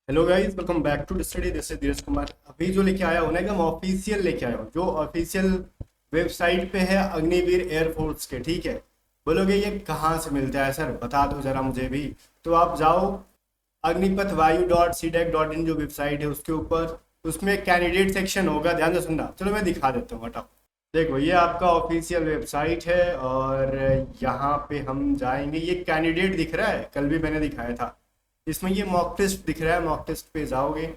Hello guys, welcome back to study. This is Dheeraj Kumar. अभी जो लेके आया हूँ ना एकदम ऑफिशियल लेके आया हूँ, जो ऑफिशियल वेबसाइट पे है अग्निवीर एयरफोर्स के। ठीक है, बोलोगे ये कहाँ से मिलता है सर, बता दो जरा मुझे भी। तो आप जाओ Agnipath Vayu dot C DAC dot in, जो वेबसाइट है उसके ऊपर, उसमें कैंडिडेट सेक्शन होगा। ध्यान से सुनना, चलो मैं दिखा देता हूँ, हटाओ। देखो ये आपका ऑफिशियल वेबसाइट है और यहाँ पे हम जाएंगे। ये कैंडिडेट दिख रहा है, कल भी मैंने दिखाया था। इसमें ये मॉक टेस्ट दिख रहा है, मॉक टेस्ट पे जाओगे।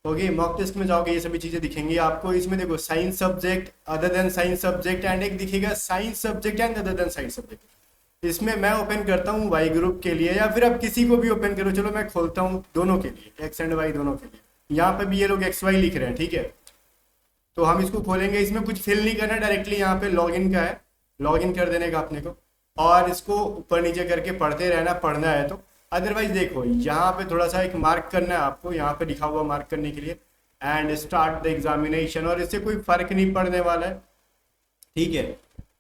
ओके, मॉक टेस्ट में जाओगे, ये सभी चीजें दिखेंगी आपको। इसमें देखो science subject, other than science subject, and एक दिखेगा science subject and other than science subject. इसमें मैं ओपन करता हूँ वाई ग्रुप के लिए, या फिर आप किसी को भी ओपन करो। चलो मैं खोलता हूँ दोनों के लिए, एक्स एंड वाई दोनों के लिए। यहाँ पे भी ये लोग एक्स वाई लिख रहे हैं, ठीक है। तो हम इसको खोलेंगे। इसमें कुछ फिल नहीं करना, डायरेक्टली यहाँ पे लॉगिन का है, लॉगिन कर देने का अपने को। और इसको ऊपर नीचे करके पढ़ते रहना, पढ़ना है तो। अदरवाइज देखो यहाँ पे थोड़ा सा एक मार्क करना है आपको, यहाँ पे लिखा हुआ मार्क करने के लिए, एंड स्टार्ट द एग्जामिनेशन। और इससे कोई फर्क नहीं पड़ने वाला है, ठीक है।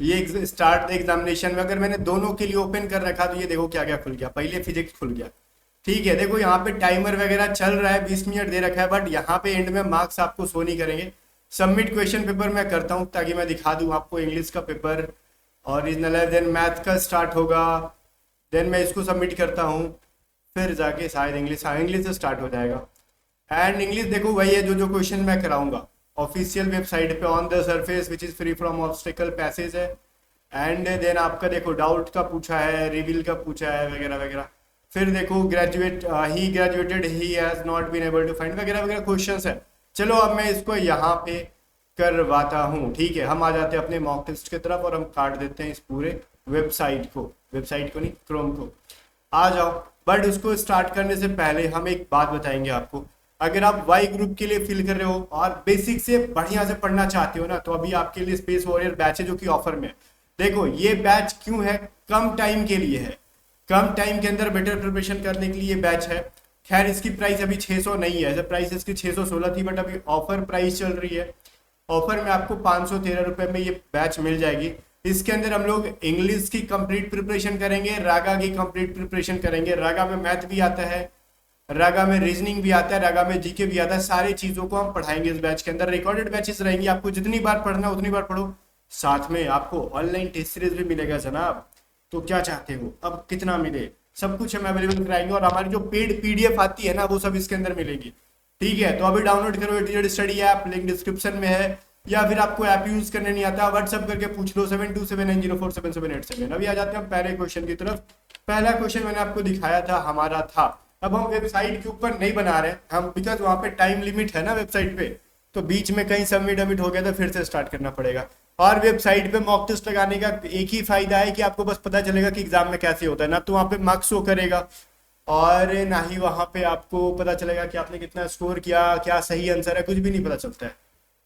ये स्टार्ट द एग्जामिनेशन में अगर मैंने दोनों के लिए ओपन कर रखा तो ये देखो क्या क्या खुल गया। पहले फिजिक्स खुल गया, ठीक है। देखो यहाँ पे टाइमर वगैरह चल रहा है, 20 मिनट दे रखा है, बट यहाँ पे एंड में मार्क्स आपको शो नहीं करेंगे। सबमिट क्वेश्चन पेपर मैं करता हूँ ताकि मैं दिखा दूँ आपको। इंग्लिश का पेपर ओरिजिनल है, देन मैथ का स्टार्ट होगा, देन मैं इसको सबमिट करता हूँ। फिर जाके शायद इंग्लिश, हाँ इंग्लिश से स्टार्ट हो जाएगा। एंड इंग्लिश देखो वही है, जो जो क्वेश्चन मैं कराऊंगा ऑफिशियल वेबसाइट पे। On the surface which is free from obstacle passage है। एंड देन आपका देखो डाउट का पूछा है, रिवील का पूछा है, वगैरह वगैरह। फिर देखो graduate, he graduated, he has not been able to find, वगैरह वगैरह क्वेश्चंस है। चलो अब मैं इसको यहाँ पे करवाता हूँ, ठीक है। हम आ जाते हैं अपने मॉक टेस्ट की तरफ और हम काट देते हैं इस पूरे वेबसाइट को नहीं, क्रोम को। आ जाओ। बट उसको स्टार्ट करने से पहले हम एक बात बताएंगे आपको। अगर आप वाई ग्रुप के लिए फिल कर रहे हो और बेसिक से बढ़िया से पढ़ना चाहते हो ना, तो अभी आपके लिए स्पेस वॉरियर बैच है जो कि ऑफर में है। देखो ये बैच क्यों है, कम टाइम के लिए है। कम टाइम के अंदर बेटर प्रिपरेशन करने के लिए बैच है। खैर इसकी प्राइस अभी 600 नहीं है, ऐसे प्राइस इसकी 616 थी, बट अभी ऑफर प्राइस चल रही है। ऑफर में आपको 513 रुपए में ये बैच मिल जाएगी। इसके अंदर हम लोग इंग्लिश की कंप्लीट प्रिपरेशन करेंगे, रागा की कंप्लीट प्रिपरेशन करेंगे। रागा में मैथ भी आता है, रागा में रीजनिंग भी आता है, रागा में जीके भी आता है। सारी चीजों को हम पढ़ाएंगे इस बैच के अंदर। रिकॉर्डेड बैचेस रहेंगी, आपको जितनी बार पढ़ना उतनी बार पढ़ो। साथ में आपको ऑनलाइन टेस्ट सीरीज भी मिलेगा जनाब। तो क्या चाहते हो, अब कितना मिले, सब कुछ हम अवेलेबल कराएंगे। और हमारी जो पेड पीडीएफ आती है ना, वो सब इसके अंदर मिलेगी, ठीक है। तो अभी डाउनलोड करो ATZ study app, link description में है। या फिर आपको ऐप यूज करने नहीं आता, व्हाट्सअप करके पूछ लो 7279047787। अभी आ जाते हैं पहले क्वेश्चन की तरफ। पहला क्वेश्चन मैंने आपको दिखाया था, हमारा था। अब हम वेबसाइट के ऊपर नहीं बना रहे हम, बिकॉज वहां पे टाइम लिमिट है ना वेबसाइट पे। तो बीच में कहीं सबमिट अमिट हो गया तो फिर से स्टार्ट करना पड़ेगा। और वेबसाइट पे मॉक टेस्ट लगाने का एक ही फायदा है कि आपको बस पता चलेगा कि एग्जाम में कैसे होता है ना, तो वहां पे मार्क्स शो करेगा, और ना ही वहां पे आपको पता चलेगा कि आपने कितना स्कोर किया, क्या सही आंसर है, कुछ भी नहीं पता चलता है,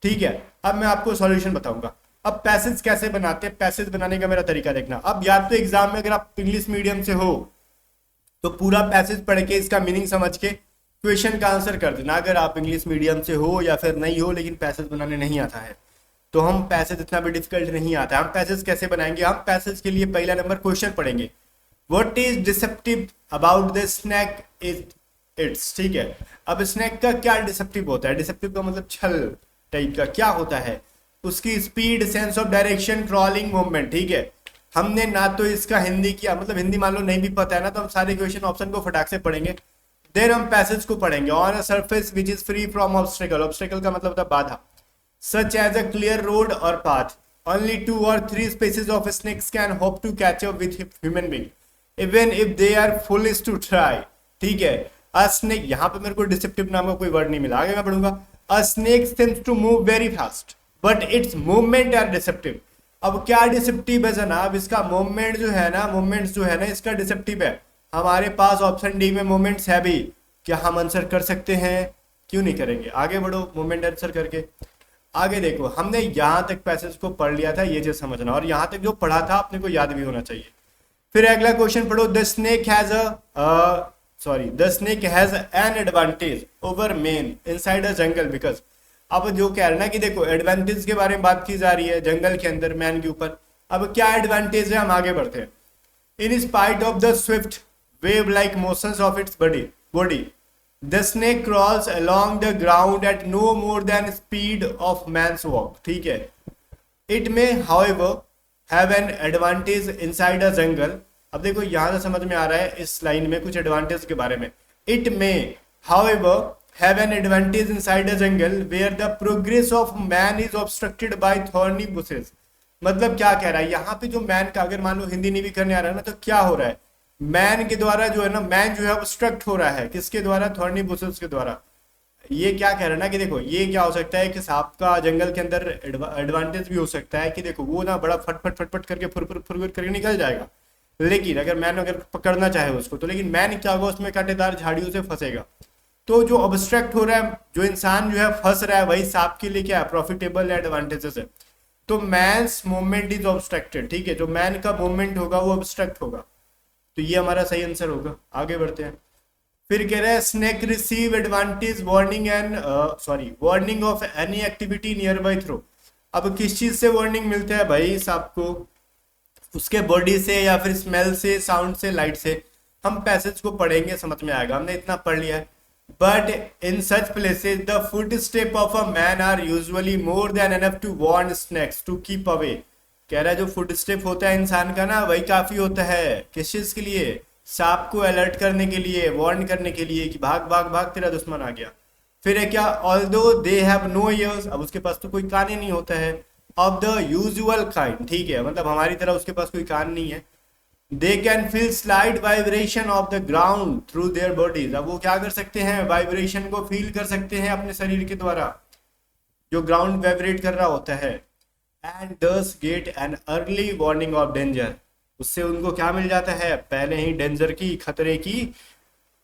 ठीक है। अब मैं आपको सॉल्यूशन बताऊंगा। अब पैसेज कैसे बनाते हैं, पैसेज बनाने का मेरा तरीका देखना। अब या तो एग्जाम में अगर आप इंग्लिश मीडियम से हो तो पूरा पैसेज पढ़ के इसका मीनिंग समझ के क्वेश्चन का आंसर कर देना। अगर आप इंग्लिश मीडियम से हो या फिर नहीं हो लेकिन पैसेज बनाने नहीं आता है, तो हम पैसेज इतना भी डिफिकल्ट नहीं आता है। हम पैसेज कैसे बनाएंगे, हम पैसेज के लिए पहला नंबर क्वेश्चन पढ़ेंगे। What is deceptive about the snake is it's, ठीक है। अब स्नैक का क्या डिसेप्टिव होता है, डिसेप्टिव का मतलब छल टाइप का क्या होता है। उसकी speed, sense of direction, crawling movement, ठीक है। हमने ना तो इसका हिंदी किया, मतलब हिंदी मान लो नहीं भी पता है ना, तो हम सारे क्वेश्चन ऑप्शन को फटाक से पढ़ेंगे। देन हम पैसेज को पढ़ेंगे। On a surface which is free from obstacle, obstacle का मतलब होता है बाधा। Such as a clear road और path, only 2 or 3 species of snakes can hope to catch up with human being even if they are foolish to try, ठीक है। a snake, यहाँ पे मेरे को डिसेप्टिव नाम का कोई वर्ड नहीं मिला, आगे मैं पढ़ूंगा। a snake seems to move very fast but its movement are deceptive। अब क्या डिसेप्टिव है जनाब, इसका मूवमेंट जो है ना, मूवमेंट्स जो है ना इसका डिसेप्टिव है। हमारे पास ऑप्शन डी में मूवमेंट्स है भी, क्या हम आंसर कर सकते हैं, क्यों नहीं करेंगे। आगे बढ़ो मूवमेंट आंसर करके। आगे देखो, हमने यहां तक पैसेज को पढ़ लिया था, ये चीज समझना, और यहां तक जो पढ़ा था अपने को याद भी होना चाहिए। फिर अगला क्वेश्चन पढ़ो। The snake has an advantage over man inside a jungle because. अब जो कह रहे हैं ना कि देखो एडवांटेज के बारे में बात की जा रही है जंगल के अंदर मैन के ऊपर। अब क्या एडवांटेज है, हम आगे बढ़ते हैं। In spite of the swift wave like motions of its body, the snake crawls along the ground at no more than speed of man's walk, ठीक है। इट में however have an advantage inside a jungle. अब देखो यहां से समझ में आ रहा है इस लाइन में कुछ एडवांटेज के बारे में। इट में however have an advantage inside a jungle where the progress of man is obstructed by thorny bushes. मतलब क्या कह रहा है यहाँ पे, जो मैन का, अगर मान लो हिंदी नहीं भी करने आ रहा है ना, तो क्या हो रहा है, मैन के द्वारा जो है ना, मैन जो है ऑब्स्ट्रक्ट हो रहा है, किसके द्वारा, थॉर्नी बुशेस के द्वारा। ये क्या कह रहा है ना कि देखो ये क्या हो सकता है कि सांप का जंगल के अंदर एडवांटेज भी हो सकता है कि देखो वो ना बड़ा फटफट फटफट करके फुर करके निकल जाएगा, लेकिन अगर मैन अगर पकड़ना चाहे उसको तो, लेकिन मैन क्या होगा, उसमें कांटेदार झाड़ियों से फंसेगा। तो जो ऑब्स्ट्रक्ट हो रहा है, जो इंसान जो है फंस रहा है, वही सांप के लिए क्या है, प्रॉफिटेबल एडवांटेजेस है। तो मैन्स मूवमेंट इज ऑब्स्ट्रक्टेड, ठीक है, जो मैन का मूवमेंट होगा वो ऑब्स्ट्रक्ट होगा। तो ये हमारा सही आंसर होगा। आगे बढ़ते हैं। फिर कह रहा है snake receive advantage warning and warning of any activity near by throw. अब किस चीज से वार्निंग मिलता है भाई सांप को, उसके बॉडी से या फिर स्मेल से, साउंड से, लाइट से। हम पैसेज को पढ़ेंगे समझ में आएगा, हमने इतना पढ़ लिया है। But in such places the foot step of a man are usually more than enough to warn snakes to keep away. कह रहा है जो फुट स्टेप होता है इंसान का ना, वही काफी होता है किस चीज के लिए, सांप को अलर्ट करने के लिए, वार्न करने के लिए कि भाग भाग भाग तेरा दुश्मन आ गया। फिर है क्या, although they have no ears, अब उसके पास तो कोई कान ही नहीं होता है, ऑफ द यूजुअल काइंड, ठीक है, मतलब हमारी तरह उसके पास कोई कान नहीं है। They can feel slight vibration of the ground through their bodies. अब वो क्या कर सकते हैं, वाइब्रेशन को फील कर सकते हैं अपने शरीर के द्वारा, जो ग्राउंड वाइब्रेट कर रहा होता है। एंड दस get an early warning of danger, उससे उनको क्या मिल जाता है, पहले ही डेंजर की, खतरे की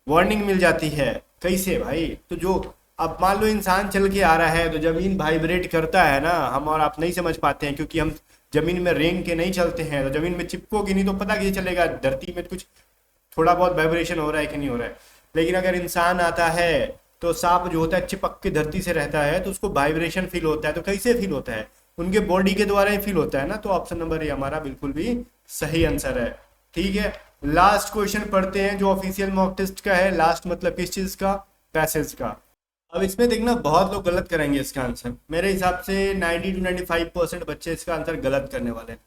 वार्निंग मिल जाती है। कैसे भाई, तो जो अब मान लो इंसान चल के आ रहा है तो जमीन वाइब्रेट करता है ना, हम और आप नहीं समझ पाते हैं क्योंकि हम जमीन में रेंग के नहीं चलते हैं, तो जमीन में चिपकोगी नहीं तो पता कैसे चलेगा धरती में कुछ थोड़ा बहुत वाइब्रेशन हो रहा है कि नहीं हो रहा है। लेकिन अगर इंसान आता है तो सांप जो होता है चिपक के धरती से रहता है, तो उसको वाइब्रेशन फील होता है। तो कैसे फील होता है, उनके बॉडी के द्वारा ही फील होता है ना। तो ऑप्शन नंबर ए हमारा बिल्कुल भी सही आंसर है, ठीक है। लास्ट क्वेश्चन पढ़ते हैं जो ऑफिशियल मॉक टेस्ट का है। लास्ट मतलब किस चीज का, पैसेज का। अब इसमें देखना बहुत लोग गलत करेंगे इसका आंसर, मेरे हिसाब से 90 to 95% बच्चे इसका आंसर गलत करने वाले हैं।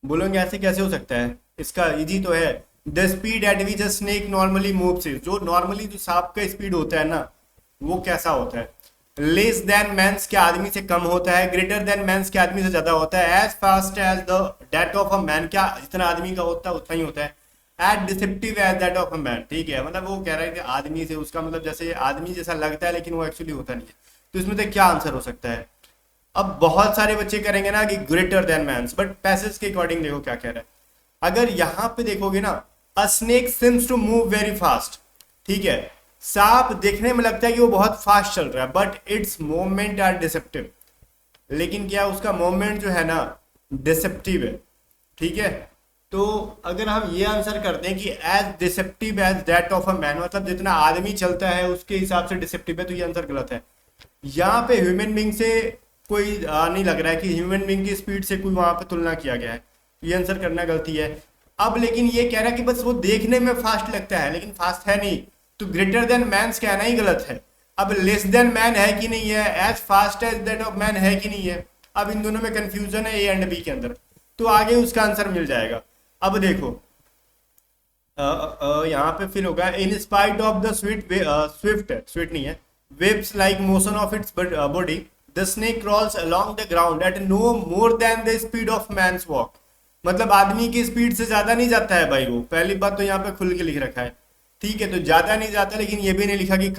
बोलोगे ऐसे कैसे हो सकता है, इसका इजी तो है। The speed at which a snake normally moves is, जो नॉर्मली जो सांप का स्पीड होता है ना, वो कैसा होता है, लेस देन मैंस के आदमी से कम होता है, ग्रेटर देन मैंस के आदमी से ज्यादा होता है, as fast as the date of a man, क्या जितना आदमी का होता है उतना ही होता है, as deceptive as that of a man, ठीक है। मतलब वो कह रहा है कि आदमी से उसका मतलब जैसे आदमी जैसा लगता है लेकिन वो एक्चुअली होता नहीं है। तो इसमें से क्या आंसर हो सकता है। अब बहुत सारे बच्चे करेंगे ना कि greater than man's, but passage के अकॉर्डिंग देखो क्या कह रहा है। अगर यहाँ पे देखोगे ना, a snake seems to move very fast, ठीक है, सांप देखने में लगता है कि वो बहुत फास्ट चल रहा है, but its movement are deceptive, लेकिन क्या उसका मूवमेंट जो है ना डिसेप्टिव है, ठीक है। तो अगर हम ये आंसर करते हैं कि as deceptive as that of a man, मतलब जितना आदमी चलता है उसके हिसाब से डिसेप्टिव है, तो ये आंसर गलत है। यहाँ पे ह्यूमन बींग से कोई नहीं लग रहा है कि ह्यूमन बींग की स्पीड से कोई वहां पे तुलना किया गया है, ये आंसर करना गलती है। अब लेकिन ये कह रहा है कि बस वो देखने में फास्ट लगता है लेकिन फास्ट है नहीं, तो ग्रेटर देन मैन कहना ही गलत है। अब लेस देन मैन है कि नहीं है, as fast as that of man है कि नहीं है। अब इन दोनों में कंफ्यूजन है ए एंड बी के अंदर, तो आगे उसका आंसर मिल जाएगा। अब देखो यहाँ पे फिल होगा, in spite of the swift नहीं है, waves like motion of its body the snake crawls along the ground at no more than the speed of man's walk. मतलब आदमी की स्पीड से ज्यादा नहीं जाता है भाई वो, पहली बात तो यहाँ पे खुल के लिख रखा है, ठीक है। तो ज्यादा नहीं जाता, लेकिन ये भी नहीं लिखा कि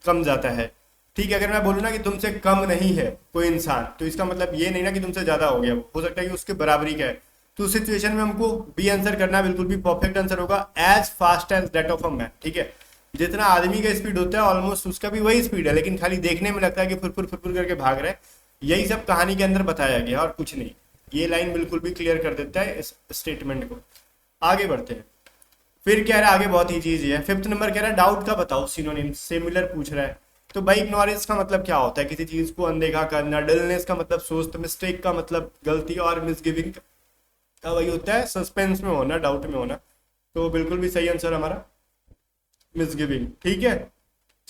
कम जाता है, ठीक है। अगर मैं बोलूँ ना कि तुमसे कम नहीं है कोई इंसान, तो इसका मतलब ये नहीं ना कि तुमसे ज्यादा हो गया, हो सकता है कि उसके बराबरी का है। तो उस सिचुएशन में हमको बी आंसर करना बिल्कुल भी परफेक्ट आंसर होगा, as fast as that of a man, ठीक है। जितना आदमी का स्पीड होता है ऑलमोस्ट उसका भी वही स्पीड है, लेकिन खाली देखने में लगता है कि फुरफुर करके भाग रहे हैं। यही सब कहानी के अंदर बताया गया और कुछ नहीं। ये लाइन बिल्कुल भी क्लियर कर देता है इस स्टेटमेंट को। आगे बढ़ते हैं। फिर कह रहा है आगे बहुत ही चीज है, फिफ्थ नंबर कह रहा है डाउट का बताओ सिनोनिम, सिमिलर पूछ रहा है। तो भाई इग्नोरेंस का मतलब क्या होता है, किसी चीज को अनदेखा करना, डलनेस का मतलब सोच, मिस्टेक का मतलब गलती, और मिसगिविंग का वही होता है सस्पेंस में होना, डाउट में होना। तो बिल्कुल भी सही आंसर हमारा मिसगिविंग, ठीक है।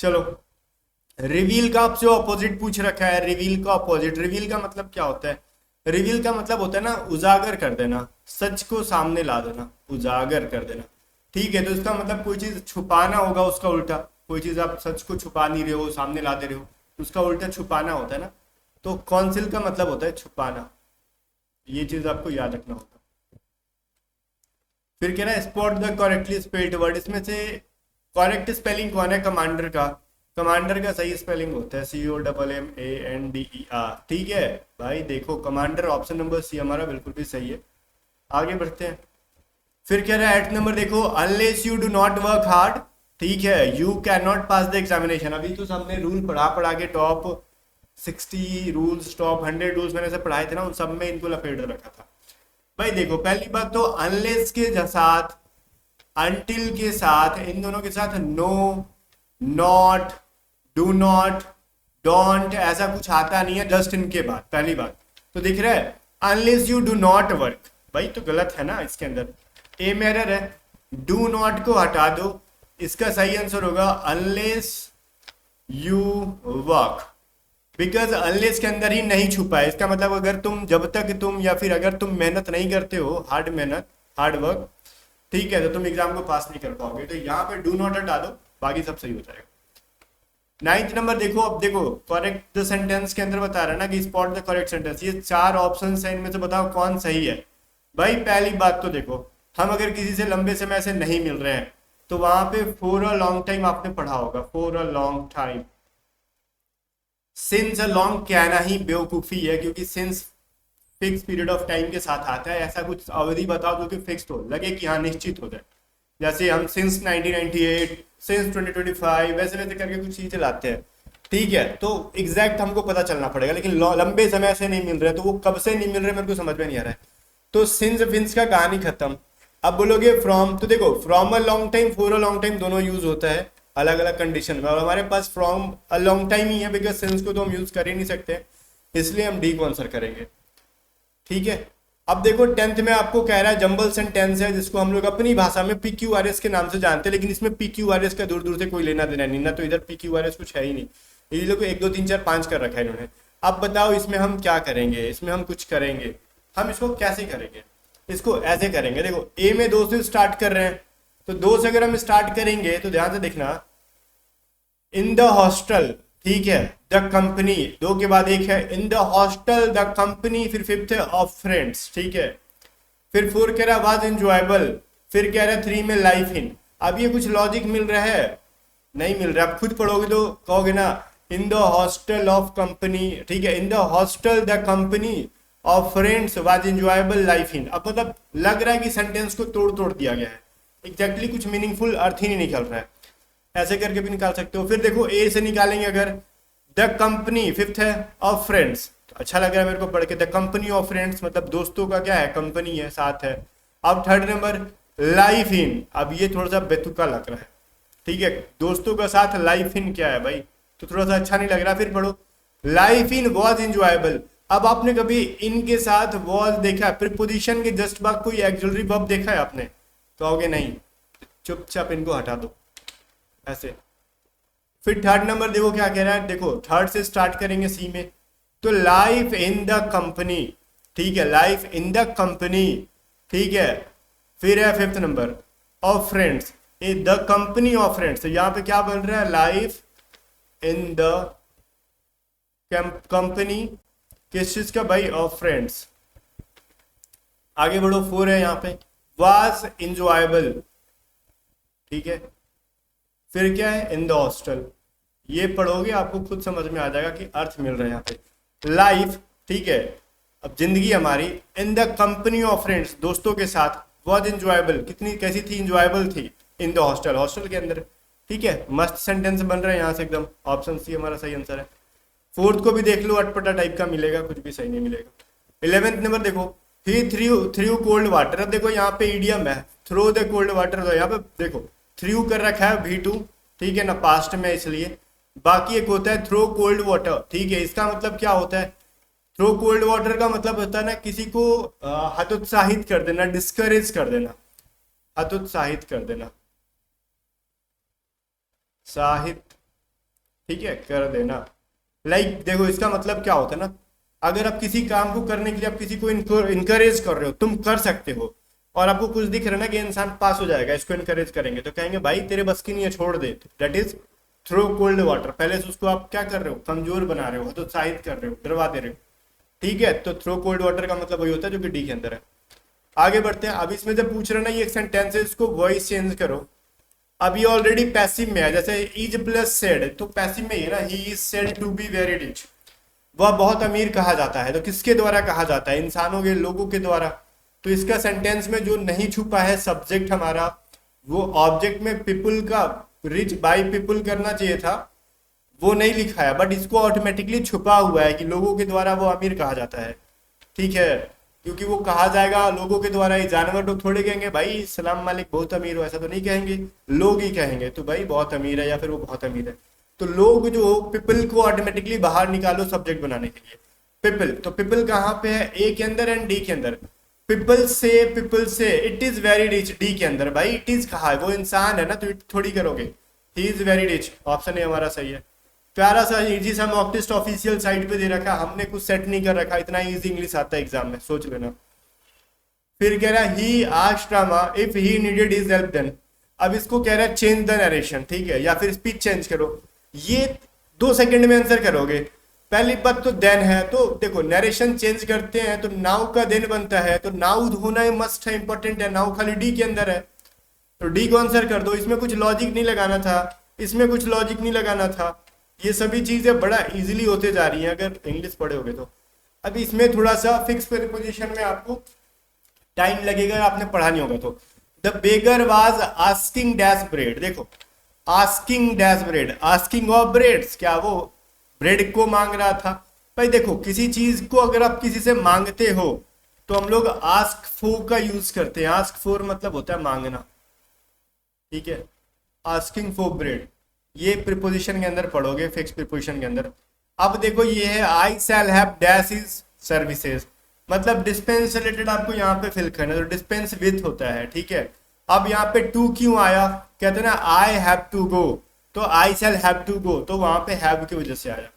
चलो, रिवील का आपसे ऑपोजिट पूछ रखा है। रिवील का ऑपोजिट, रिवील का मतलब क्या होता है? रिवील का मतलब होता है ना उजागर कर देना, सच को सामने ला देना, उजागर कर देना। ठीक है, तो इसका मतलब कोई चीज छुपाना होगा, उसका उल्टा। कोई चीज आप सच को छुपा नहीं रहे हो, सामने ला दे रहे हो, तो उसका उल्टा छुपाना होता है ना। तो कॉन्सिल का मतलब होता है छुपाना, ये चीज आपको याद रखना होगा। फिर कह रहा है spot the correctly spelled word. इसमें से करेक्ट स्पेलिंग कौन है? कमांडर का। कमांडर का सही स्पेलिंग होता है COMMANDER। ठीक है भाई, देखो कमांडर ऑप्शन नंबर सी हमारा बिल्कुल भी सही है। आगे बढ़ते हैं। फिर कह रहा है 8 नंबर देखो, unless you do not work hard, ठीक है, you can not pass the examination. अभी तो हमने रूल पढ़ा पढ़ा के टॉप 60 रूल्स, टॉप 100 रूल्स मैंने से पढ़ाए थे ना, उन सब में इनको लपेट रखा था। भाई देखो, पहली बात तो अनलेस के साथ, अनटिल के साथ, इन दोनों के साथ no, not, do not, don't ऐसा कुछ आता नहीं है जस्ट इनके बाद। पहली बात तो दिख रहा है unless you do not work, भाई तो गलत है ना, इसके अंदर ए में एरर है। डू नॉट को हटा दो, इसका सही आंसर होगा unless you work, because unless के अंदर ही नहीं छुपा है। इसका मतलब अगर तुम, जब तक तुम, या फिर अगर तुम मेहनत नहीं करते हो, हार्ड मेहनत, हार्ड वर्क, ठीक है, तो तुम एग्जाम को पास नहीं कर पाओगे। तो यहाँ पे डू नॉट हटा दो, बाकी सब सही हो जाएगा। 9th नंबर देखो, अब देखो करेक्ट द सेंटेंस के अंदर बता रहा है ना कि स्पॉट द करेक्ट सेंटेंस। ये 4 ऑप्शन है, इनमें से बताओ कौन सही है। भाई पहली बात तो देखो, हम अगर किसी से लंबे समय से नहीं मिल रहे हैं, तो वहां पे फॉर अ लॉन्ग टाइम आपने पढ़ा होगा, for a long time. Since a long कहना ही बेवकूफी है, क्योंकि since fix period of time के साथ आता है। ऐसा कुछ अवधि बताओ जो कि फिक्स हो, लगे कि हाँ निश्चित हो जाए। जैसे हम सिंस 1998, सिंस 2025, वैसे वैसे करके कुछ चीजें लाते हैं। ठीक है, तो एग्जैक्ट हमको पता चलना पड़ेगा, लेकिन लंबे समय से नहीं मिल रहे, तो वो कब से नहीं मिल रहे मेरे को समझ में नहीं आ रहा है। तो सिंस फिंस का कहानी खत्म। अब बोलोगे फ्रॉम, तो देखो from a long time, for a long time दोनों यूज होता है अलग अलग कंडीशन में, और हमारे पास फ्रॉम अ लॉन्ग टाइम ही है, बिकॉज सिंस को तो हम यूज कर ही नहीं सकते, इसलिए हम डी को आंसर करेंगे। ठीक है, अब देखो 10th में आपको कह रहा है जंबल सेंटेंस है, जिसको हम लोग अपनी भाषा में PQRS के नाम से जानते हैं, लेकिन इसमें PQRS का दूर दूर से कोई लेना देना नहीं ना, तो इधर PQRS कुछ है ही नहीं। ये लोग 1 2 3 4 5 कर रखा है इन्होंने। अब बताओ इसमें हम क्या करेंगे? इसमें हम कुछ करेंगे। हम इसको कैसे करेंगे? इसको ऐसे करेंगे, देखो ए में 2 से स्टार्ट कर रहे हैं, तो 2 से अगर हम स्टार्ट करेंगे तो ध्यान से देखना, इन द हॉस्टल, ठीक है, द कंपनी, 2 के बाद एक है, in the hostel the company, फिर 5th है ऑफ फ्रेंड्स, ठीक है, फिर 4 कह रहा वाज एंजॉयबल, फिर कह रहा है 3 में लाइफ इन। अब ये कुछ लॉजिक मिल रहा है? नहीं मिल रहा। आप खुद पढ़ोगे तो कहोगे ना, in the hostel of company, ठीक है, in the hostel the company of friends was enjoyable life in. अब मतलब लग रहा है कि सेंटेंस को तोड़ तोड़ दिया गया है, एग्जैक्टली कुछ मीनिंगफुल अर्थ ही नहीं निकल रहा है। ऐसे करके भी निकाल सकते हो। फिर देखो ए से निकालेंगे अगर, द कंपनी 5th है ऑफ फ्रेंड्स, तो अच्छा लग रहा है मेरे को पढ़ के, द कंपनी ऑफ फ्रेंड्स मतलब दोस्तों का क्या है, कंपनी है, साथ है। अब 3rd नंबर लाइफ इन, अब ये थोड़ा सा बेतुका लग रहा है, ठीक है, दोस्तों का साथ लाइफ इन क्या है भाई, तो थोड़ा सा अच्छा नहीं लग रहा। फिर पढ़ो लाइफ इन वॉज इंजॉयबल। अब आपने कभी इन के साथ वॉज देखा है, प्रीपोजिशन के जस्ट बाद कोई एक्सिलरी वर्ब देखा है आपने? कहोगे नहीं, चुपचाप इनको हटा दो ऐसे। फिर 3rd नंबर देखो क्या कह रहा है, देखो 3rd से स्टार्ट करेंगे सी में, तो लाइफ इन द कंपनी, ठीक है, लाइफ इन द कंपनी, ठीक है, फिर है 5th number of friends, the company of friends, तो यहां पे क्या बन रहा है, लाइफ इन द कंपनी, किस चीज का भाई, ऑफ फ्रेंड्स। आगे बढ़ो 4 है यहाँ पे, वाज इंजॉयबल, ठीक है, फिर क्या है, इन द हॉस्टल। ये पढ़ोगे आपको खुद समझ में आ जाएगा कि अर्थ मिल रहा है यहाँ पे। लाइफ, ठीक है, अब जिंदगी हमारी, in the company of friends, दोस्तों के साथ, वॉज इंजॉयबल, कितनी कैसी थी, इंजॉयबल थी, इन द हॉस्टल, हॉस्टल के अंदर, ठीक है, मस्त सेंटेंस बन रहा है यहाँ से एकदम। ऑप्शन सी हमारा सही आंसर है। 4th को भी देख लो, अटपटा टाइप का मिलेगा, कुछ भी सही नहीं मिलेगा। 11th नंबर देखो, ही थ्रू कोल्ड वाटर। अब देखो यहाँ पे ईडियम है, थ्रो द कोल्ड वाटर, तो यहाँ पे देखो थ्रू कर रखा है V2, ठीक है ना, पास्ट में, इसलिए। बाकी एक होता है थ्रो कोल्ड वाटर, ठीक है, इसका मतलब क्या होता है, थ्रो कोल्ड वाटर का मतलब होता है ना किसी को हतोत्साहित कर देना, डिस्करेज कर देना, हतोत्साहित कर देना, साहित ठीक है, कर देना। लाइक देखो इसका मतलब क्या होता है ना, अगर आप किसी काम को करने के लिए आप किसी को इनकरेज कर रहे हो, तुम कर सकते हो, और आपको कुछ दिख रहा है ना कि इंसान पास हो जाएगा, इसको इनकरेज करेंगे, तो कहेंगे भाई तेरे बस की नहीं है, छोड़ दे। That is throw cold water. पहले से उसको आप क्या कर रहे हो, कमजोर बना रहे हो, हतोत्साहित कर रहे हो, डरवा दे रहे हो। ठीक है, तो थ्रो कोल्ड वाटर का मतलब वही होता है जो कि डी के अंदर है। आगे बढ़ते हैं। अब इसमें जब पूछ रहे ना ये एक सेंटेंस है, इसको वॉइस चेंज करो। अब ये ऑलरेडी पैसिव में है, जैसे इज प्लस सेड, तो पैसिव में ही है ना, he is said to be very rich, वह बहुत अमीर कहा जाता है। तो किसके द्वारा कहा जाता है, इंसानों के, लोगों के द्वारा। तो इसका सेंटेंस में जो नहीं छुपा है सब्जेक्ट हमारा, वो ऑब्जेक्ट में पीपल का, रिच बाय पीपल करना चाहिए था, वो नहीं लिखा है, बट इसको ऑटोमेटिकली छुपा हुआ है कि लोगों के द्वारा वो अमीर कहा जाता है। ठीक है, क्योंकि वो कहा जाएगा लोगों के द्वारा ही, जानवर लोग थोड़े कहेंगे भाई सलाम मालिक बहुत अमीर हो, ऐसा तो नहीं कहेंगे, लोग ही कहेंगे तो भाई बहुत अमीर है या फिर वो बहुत अमीर है। तो लोग जो पीपल को ऑटोमेटिकली बाहर निकालो सब्जेक्ट बनाने के लिए। पीपल, तो पीपल कहाँ पे है, ए के अंदर एंड डी के अंदर। पीपल से it is very rich, D के अंदर। भाई इट इज कहा है, वो इंसान है ना, तो इट थोड़ी करोगे, he is very rich. Option A हमारा सही है। प्यारा सा इजी सा मॉक टेस्ट ऑफिशियल साइट पे दे रखा, हमने कुछ सेट नहीं कर रखा, इतना इजी इंग्लिश आता है एग्जाम में, सोच लेना। फिर कह रहा है he asked Rama if he needed his help then. अब इसको कह रहा है चेंज द नरेशन, ठीक है, या फिर स्पीच चेंज करो। ये 2 सेकंड में आंसर करोगे। पहली बात तो देन है, तो देखो नरेशन चेंज करते हैं तो नाउ का देन बनता है, तो नाउ होना ही मस्ट है, इंपॉर्टेंट है। नाउ खाली डी के अंदर है, तो डी को आंसर कर दो। इसमें कुछ लॉजिक नहीं लगाना था, इसमें कुछ लॉजिक नहीं लगाना था। ये सभी चीजें बड़ा इजीली होते जा रही हैं अगर इंग्लिश पढ़े होगे तो। अब इसमें थोड़ा सा फिक्स प्रीपोजिशन में आपको टाइम लगेगा, आपने पढ़ा नहीं होगा तो। The beggar was asking dash bread, देखो asking dash bread, asking of breads, क्या वो ब्रेड को मांग रहा था। भाई देखो किसी चीज को अगर आप किसी से मांगते हो तो हम लोग आस्क फॉर का यूज करते हैं। आस्क फॉर मतलब होता है मांगना, ठीक है। आस्किंग फॉर ब्रेड ये प्रीपोजिशन के अंदर पढ़ोगे, फिक्स प्रीपोजिशन के अंदर। अब देखो ये है I shall have dash is services, मतलब डिस्पेंस रिलेटेड आपको यहाँ पे फिल करना है, तो डिस्पेंस विथ होता है, ठीक है। अब यहाँ पे टू क्यों आया, कहते हैं ना आई हैव टू गो, तो आई शैल हैव टू गो, तो वहां पे हैव की वजह से आया,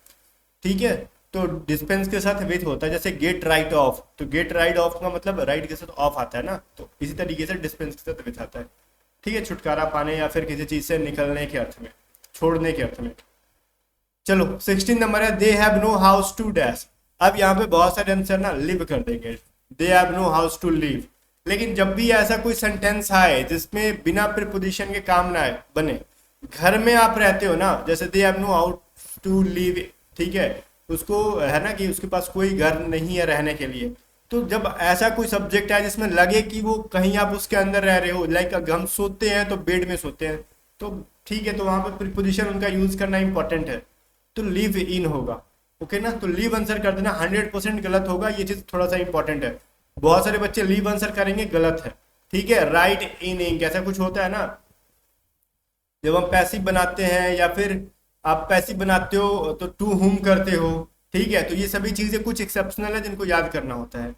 ठीक है। तो डिस्पेंस के साथ विथ होता है, जैसे गेट राइट ऑफ, तो गेट राइट ऑफ का मतलब राइट के साथ ऑफ आता है ना, तो इसी तरीके से डिस्पेंस के साथ विथ आता है, ठीक है, छुटकारा पाने या फिर किसी चीज से निकलने के अर्थ में, छोड़ने के अर्थ में। चलो 16 नंबर है they have no house to dash. अब यहाँ पे बहुत सारे आंसर ना लिव कर देंगे, they have no house to live. लेकिन जब भी ऐसा कोई सेंटेंस आए जिसमें बिना प्रीपोजिशन के काम ना बने, घर में आप रहते हो ना, जैसे they have no house to live, ठीक है, उसको है ना कि उसके पास कोई घर नहीं है रहने के लिए। तो जब ऐसा कोई सब्जेक्ट है जिसमें लगे कि वो कहीं आप उसके अंदर रह रहे हो, लाइक हम सोते हैं तो बेड में सोते हैं, तो ठीक है, तो वहां पर प्रीपोजिशन उनका यूज करना इंपॉर्टेंट है, तो लिव इन होगा, ओके ना। तो लीव आंसर कर देना, 100% गलत होगा, ये चीज थोड़ा सा इंपॉर्टेंट है। बहुत सारे बच्चे लीव आंसर करेंगे, गलत है, ठीक है। राइट इन इंक ऐसा कुछ होता है ना, जब हम पैसिव बनाते हैं या फिर आप पैसिव बनाते हो तो टू हुम करते हो, ठीक है। तो ये सभी चीजें कुछ एक्सेप्शनल है जिनको याद करना होता है।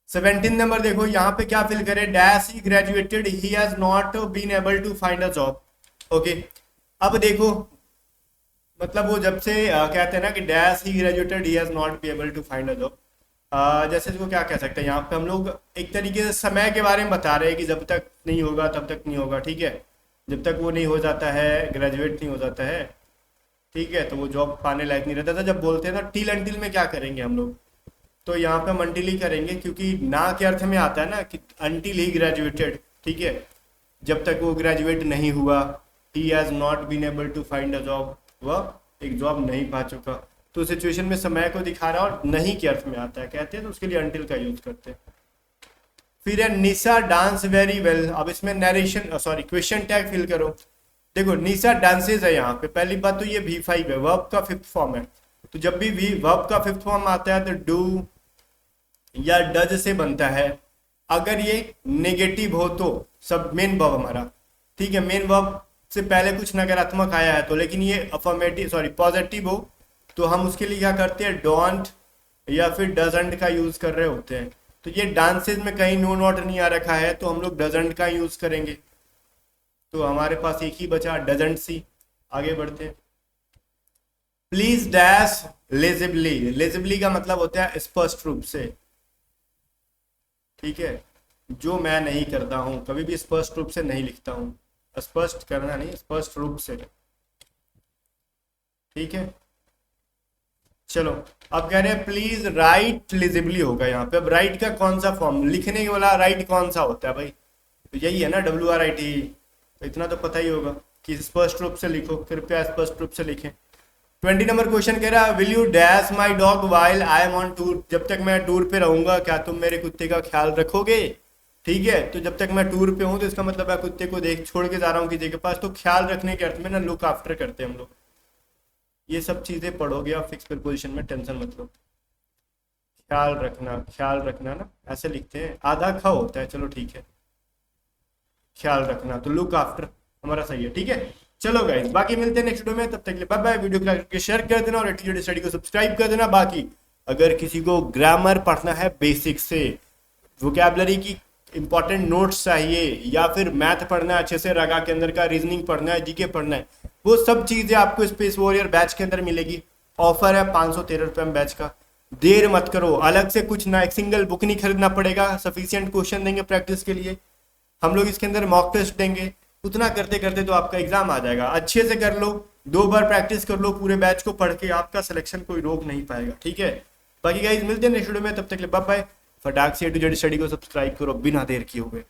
17 नंबर देखो यहाँ पे क्या फिल करे, dash he graduated he has not been able to find a job, okay. अब देखो मतलब वो जब से कहते हैं ना कि dash he graduated he has not be able to find a job, जैसे इसको क्या कह सकते हैं, यहाँ पे हम लोग एक तरीके से समय के बारे में बता रहे हैं कि जब तक नहीं होगा तब तक नहीं होगा, ठीक है। जब तक वो नहीं हो जाता है, ग्रेजुएट नहीं हो जाता है, ठीक है, तो वो जॉब पाने लायक नहीं रहता था। जब बोलते हैं ना टिल अंटिल में क्या करेंगे हम लोग, तो यहाँ पे हम अंटिल ही करेंगे, क्योंकि ना के अर्थ में आता है ना कि अंटिल ही ग्रेजुएटेड, ठीक है, जब तक वो ग्रेजुएट नहीं हुआ। He has not been able to find a job, वह एक जॉब नहीं पा चुका, तो सिचुएशन में समय को दिखा रहा और नहीं के अर्थ में आता है, कहते हैं तो उसके लिए अंटिल का यूज करते हैं। फिर है निशा डांस वेरी वेल। अब इसमें narration sorry question tag fill करो। देखो निशा डांसेज है यहाँ पे, पहली बात तो ये V5 है, वर्ब का 5th फॉर्म है, तो जब भी वर्ब का 5th फॉर्म आता है तो डू या डज से बनता है। अगर ये नेगेटिव हो तो सब मेन वर्ब हमारा, ठीक है, मेन वर्ब से पहले कुछ नकारात्मक आया है तो, लेकिन ये अफर्मेटिव सॉरी पॉजिटिव हो तो हम उसके लिए क्या करते हैं, डोंट या फिर डजंट का यूज कर रहे होते हैं। तो ये डांसेज में कहीं नो नॉट नहीं आ रखा है तो हम लोग डजंट का यूज करेंगे, तो हमारे पास एक ही बचा डजंट सी। आगे बढ़ते हैं। Please dash लेजिबली। लेजिबली का मतलब होता है स्पष्ट रूप से, ठीक है, जो मैं नहीं करता हूं, कभी भी स्पष्ट रूप से नहीं लिखता हूं, स्पष्ट करना नहीं, स्पष्ट रूप से, ठीक है। चलो अब कह रहे हैं प्लीज राइट लिजिबली होगा यहाँ पे। अब राइट का कौन सा फॉर्म, लिखने वाला राइट कौन सा होता है भाई, तो यही है ना, WRIT। तो इतना तो पता ही होगा कि स्पष्ट रूप से लिखो, कृपया स्पष्ट रूप से लिखें। 20 नंबर क्वेश्चन कह रहा है will you dash my dog while I am on tour. जब तक मैं टूर पे रहूंगा क्या तुम मेरे कुत्ते का ख्याल रखोगे, ठीक है। तो जब तक मैं टूर पे हूँ तो इसका मतलब है कुत्ते को देख छोड़ के जा रहा हूँ किसी के पास, तो ख्याल रखने के अर्थ में ना लुक आफ्टर करते हैं हम लोग। ये सब चीजें पढ़ोगे आप फिक्स प्रीपोजिशन में, टेंशन मत लो। ख्याल रखना, ख्याल रखना ना ऐसे लिखते हैं, आधा ख होता है, चलो ठीक है। ख्याल रखना तो लुक आफ्टर हमारा सही है, ठीक है। चलो गाइस बाकी मिलते हैं नेक्स्ट वीडियो में, तब तक के लिए बाय बाय। वीडियो को लाइक करके शेयर कर देना और एटीट्यूड स्टडी को सब्सक्राइब कर देना। बाकी अगर किसी को ग्रामर पढ़ना है बेसिक से, वोकैबलरी की इंपॉर्टेंट नोट्स चाहिए, या फिर मैथ पढ़ना है अच्छे से, रगा के अंदर का रीजनिंग पढ़ना है, जीके पढ़ना है, वो सब चीजें आपको स्पेस वॉरियर बैच के अंदर मिलेगी। ऑफर है 513 रुपये में बैच का। देर मत करो, अलग से कुछ ना, एक सिंगल बुक नहीं खरीदना पड़ेगा, सफिशिएंट क्वेश्चन देंगे प्रैक्टिस के लिए, हम लोग इसके अंदर मॉक टेस्ट देंगे। उतना करते करते तो आपका एग्जाम आ जाएगा। अच्छे से कर लो, 2 बार प्रैक्टिस कर लो, पूरे बैच को पढ़ के आपका सिलेक्शन कोई रोक नहीं पाएगा, ठीक है। बाकी गाइस मिलते हैं नेक्स्ट वीडियो में, तब तक के लिए बाय बाय। फटाक से A to Z स्टडी को सब्सक्राइब करो बिना देर किए हुए।